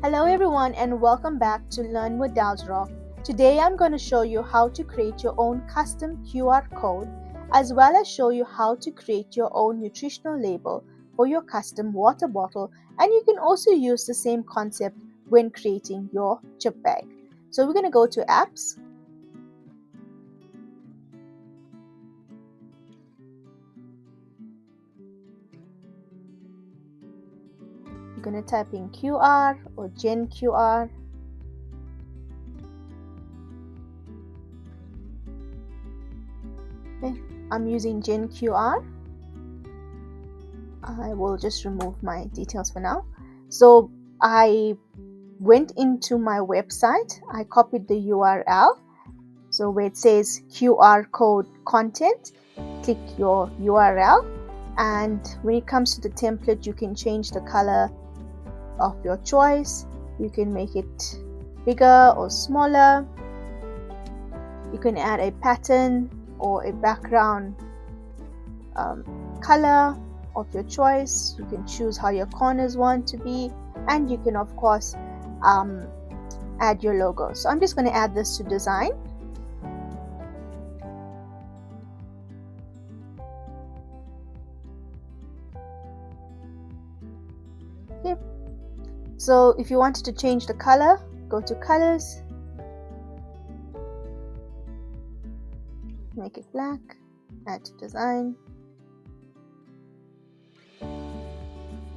Hello everyone and welcome back to Learn with Rock. Today I'm going to show you how to create your own custom QR code as well as show you how to create your own nutritional label for your custom water bottle, and you can also use the same concept when creating your chip bag. So we're going to go to apps. You're going to type in QR or Gen QR. Okay, I'm using Gen QR. I will just remove my details for now. So I went into my website, I copied the URL. So where it says QR code content, click your URL, and when it comes to the template, you can change the color of your choice. You can make it bigger or smaller. You can add a pattern or a background color of your choice. You can choose how your corners want to be, and you can of course add your logo. So I'm just going to add this to design. Okay. So if you wanted to change the color, go to colors, make it black, add to design.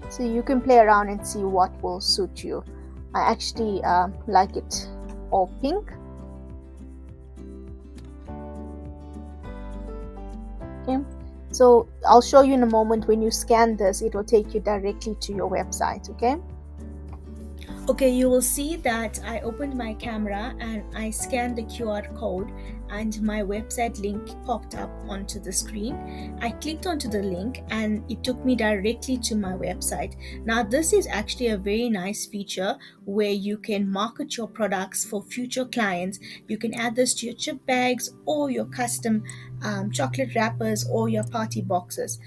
So you can play around and see what will suit you. I actually like it all pink. Okay, so I'll show you in a moment. When you scan this, it will take you directly to your website. Okay, you will see that I opened my camera and I scanned the QR code, and my website link popped up onto the screen. I clicked onto the link and it took me directly to my website. Now, this is actually a very nice feature where you can market your products for future clients. You can add this to your chip bags or your custom chocolate wrappers or your party boxes.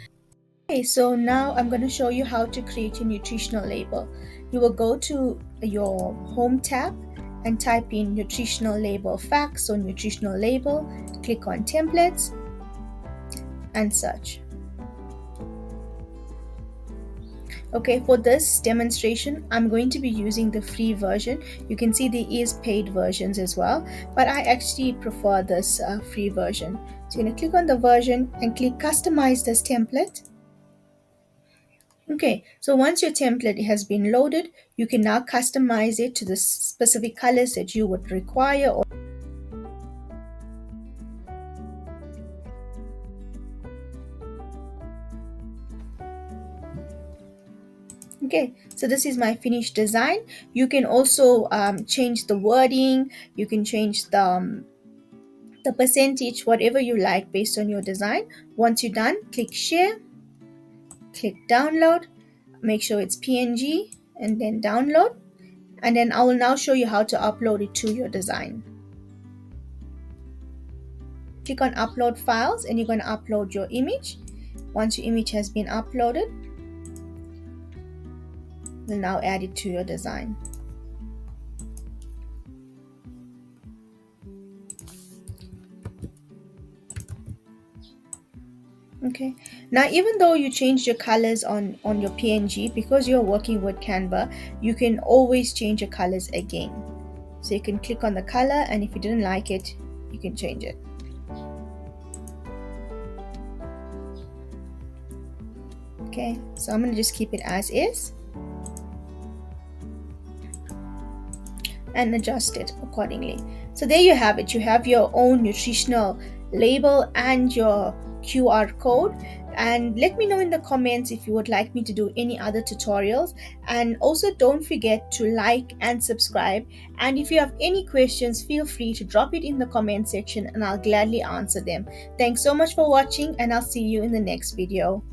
Okay, so now I'm going to show you how to create a nutritional label. You will go to your home tab and type in nutritional label facts or nutritional label, click on templates and search. Okay, for this demonstration, I'm going to be using the free version. You can see there is paid versions as well, but I actually prefer this free version. So you're going to click on the version and click customize this template. Okay, so once your template has been loaded, you can now customize it to the specific colors that you would require. Okay, so this is my finished design. You can also change the wording. You can change the percentage, whatever you like based on your design. Once you're done, click share, click download, make sure it's PNG, and then download. And then I will now show you how to upload it to your design. Click on upload files and you're going to upload your image. Once your image has been uploaded, we'll now add it to your design. Okay, now even though you changed your colors on your PNG, because you're working with Canva, you can always change your colors again. So you can click on the color, and if you didn't like it, you can change it. Okay, so I'm going to just keep it as is and adjust it accordingly. So there you have it. You have your own nutritional label and your QR code. And let me know in the comments if you would like me to do any other tutorials. And also don't forget to like and subscribe. And if you have any questions, feel free to drop it in the comment section and I'll gladly answer them. Thanks so much for watching, and I'll see you in the next video.